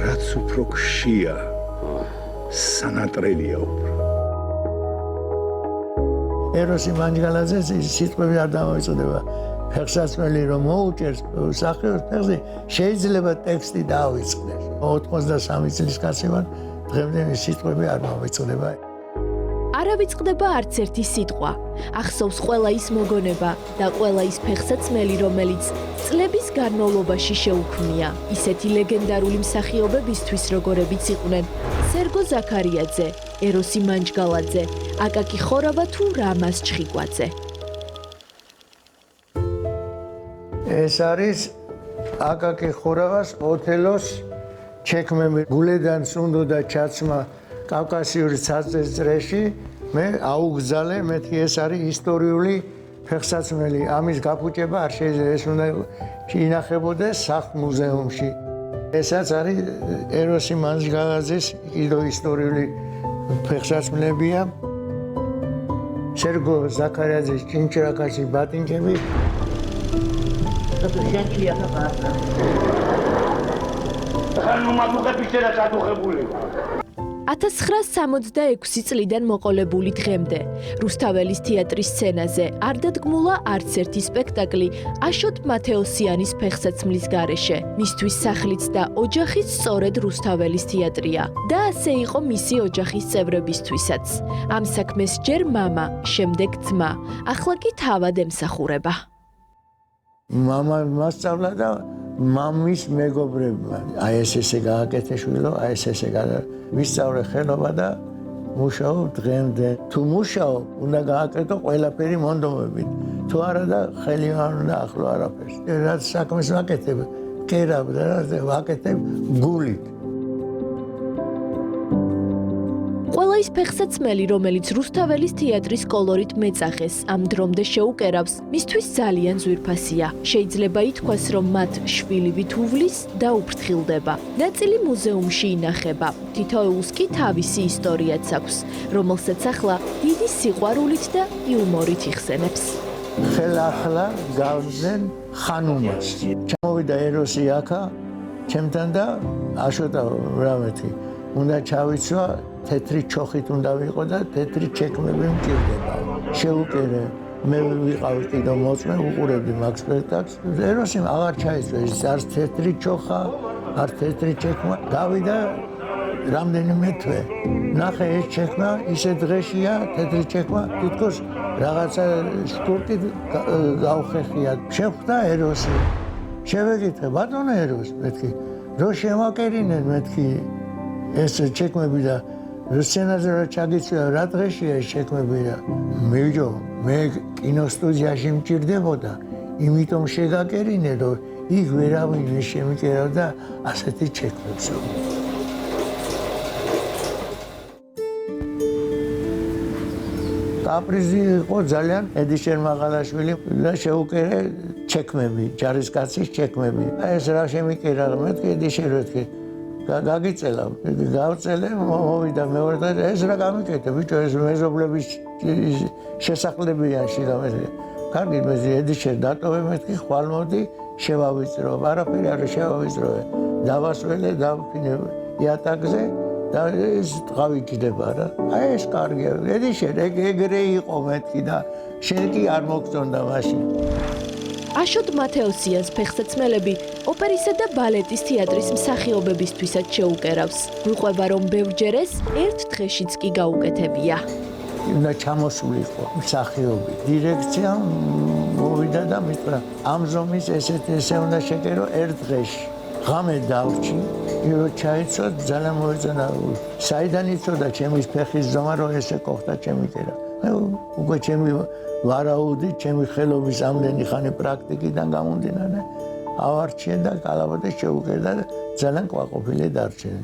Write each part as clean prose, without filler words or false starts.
რაც უფრო ხშია, სანატრელია უფრო. ეროსი მანჯგალაძეს სიტყვები არ დამოწოდება. ფეხსაცმელი რომ მოუჭერს მსახიობს ფეხზე, შეიძლება ტექსტი დაავიწყდეს. 83 წლის კაცი ვარ, დღემდე ეს სიტყვები არ მომეწოდება. არ ავიწყდება არც ერთი სიტყვა. ახსოვს ყველა ის მოგონება და ყველა ის ფეხსაცმელი, რომელიც წლების განმავლობაში შეუქმნია ისეთი ლეგენდარული მსახიობებისთვის, როგორებიც იყვნენ სერგო ზაქარიაძე, ეროსი მანჯგალაძე, აკაკი ხორავა თუ რამაზ ჩხიკვაძე. ეს არის აკაკი ხორავას ოთელოს ჩექმები. გულედან სუნდოდა ჩაცმა კავკასიური ცაცეს წრეში, მე აუგზალე, მეთქი ეს არის ისტორიული ფეხსაცმელი. ამის გაფუჭება არ შეიძლება, ეს უნდა ინახებოდეს სახლ-მუზეუმში. ესაც არის ეროსი მანჯგალაძის კიდო ისტორიული ფეხსაცმლებია. სერგო ზაქარიაძის ჭინჭრაკაცი ბატინკები. 1966 წლიდან მოყოლებული დღემდე რუსთაველის თეატრის სცენაზე არ დადგმულა არც ერთი სპექტაკლი აშოტ მათეოსიანის ფეხსაცმლის გარეშე. მისთვის სახლიც და ოჯახიც სწორედ რუსთაველის თეატრია და ასე იყო მისი ოჯახის წევრებისთვისაც. ამ საქმეს ჯერ მამა, შემდეგ ძმა, ახლა კი თავად ემსახურება. მამა მასწავლა და მამის მეგობრებმა. აი ესე გააკეთე შვილო, აი ესე ვისწავლე ხელობა და მუშაობ დღემდე. თუ მუშაობ, უნდა გააკეთო ყველაფერი მონდომებით. თუ არა და ხელი არ უნდა ახლო არაფერს. რაც საქმეს ვაკეთებ, კერავ და რაც ვაკეთებ გულით. ყველა ის ფეხსაცმელი, რომელიც რუსთაველის თეატრის კოლორით მეწახეს, ამ დრომდე შეუკერავს, მისთვის ძალიან ძვირფასია. შეიძლება ითქვას, რომ მათ შვილივით უვლის და უფრთხილდება. ნაწილი მუზეუმში ინახება, თითოეულს კი თავისი ისტორიაც აქვს, რომელსაც ახლა დიდი სიყვარულით და იუმორით იხსენებს. ხელახლა გავზენ ხანუმას. ჩამოვიდა ეროსი აქა, ჩემთან და აშოტა რამეთი. უნდა ჩავიცვა თეთრი ჩოხით უნდა ვიყო და თეთრი ჩექმები მჭირდება. შეუკერე, მე ვიყავი კიდო მოწმე, უყურებდი მაგ სპექტაკლს. ეროსი აღარ ჩაიცვა, ის არც თეთრი ჩოხა, არც თეთრი ჩექმა. გავიდა რამდენიმე თვე. ნახე ეს ჩექმა, ისე დღეშია, თეთრი ჩექმა, თითქოს რაღაცა შკურტით გავხეხია. შეხვდა ეროსი. შევეკითხე, ბატონო ეროს, მეთქი, რო შემაკერინე, მეთქი, ეს ჩექმები და სცენაზე რა ჩაგიწვია, რა დღეშია ეს ჩექმები და მივიჯო, მე კინოსტუდიაში მჭირდებოდა, იმიტომ შეგაკერინე, რომ იქ ვერავინ შემიკერავდა ასეთი ჩექმებს. კაპრიზი იყო ძალიან ედიშერ მაღალაშვილი და შეუკერე ჩექმები, ჯარისკაცის ჩექმები. ეს რა შემიკერა, მეთქი ედიშერ მეთქი. გაგიწელა, გავწელე, მოვიდა მეორე და ეს რა გამიკეთე, ბიჭო, ეს მეზობლების შესახლებიანში და მე. კარგი, მე ედიშერ დატოვე, მეთქი, ხვალ მოდი, შევავიწრო, არაფერი არ შევავიწროვე. დავასველე, დავფინე იატაკზე და ეს ტყავი ჯდება რა. აი ეს კარგია, ედიშერ, ეგრე იყო მეთქი და შენ კი არ მოგწონდა მაშინ. აშოტ მათეოსიანს ფეხსაცმელები ოპერისა და ბალეტის თეატრის მსახიობებისთვისაც შეუკერავს. გვიყვება, რომ ბევრჯერ ეს ერთ დღეშიც კი გაუკეთებია. უნდა ჩამოსულიყო მსახიობი. დირექცია მოვიდა და მითხრა, ამ ზომის ესე უნდა შეკერო ერთ დღეში. ღამე დავრჩი, ირო ჩაიცვა, ძალიან მოეწონა. საიდან იცოდა ჩემის ფეხის ზომა, რომ ესე კოხდა ჩემი კერა. უკვე ჩემი ვარაუდი, ჩემი ხელობის ამდენი ხანი პრაქტიკიდან გამომდინარე, ავარჩიე და კალაპოტი შეუკერდა და ძალიან კვაყოფილი დარჩენე.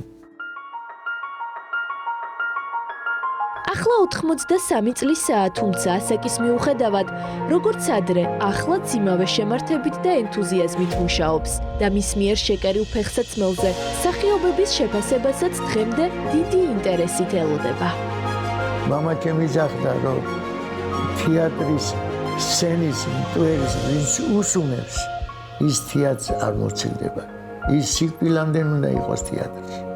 ახლა 83 წლისაა, თუმცა ასაკის მიუხედავად, როგორც ადრე, ახლაც იმავე შემართებით და ენთუზიაზმით მუშაობს და მის მიერ შეკერილ ფეხსაცმელზე მსახიობების შეფასებასაც დღემდე დიდი ინტერესით ელოდება. მამა ჩემი ძახდა, რომ თეატრის სცენის მტვერის ვინც უსუნებს, ის თეატრს არ მოცილდება. ის სიკვდილამდე უნდა იყოს თეატრში.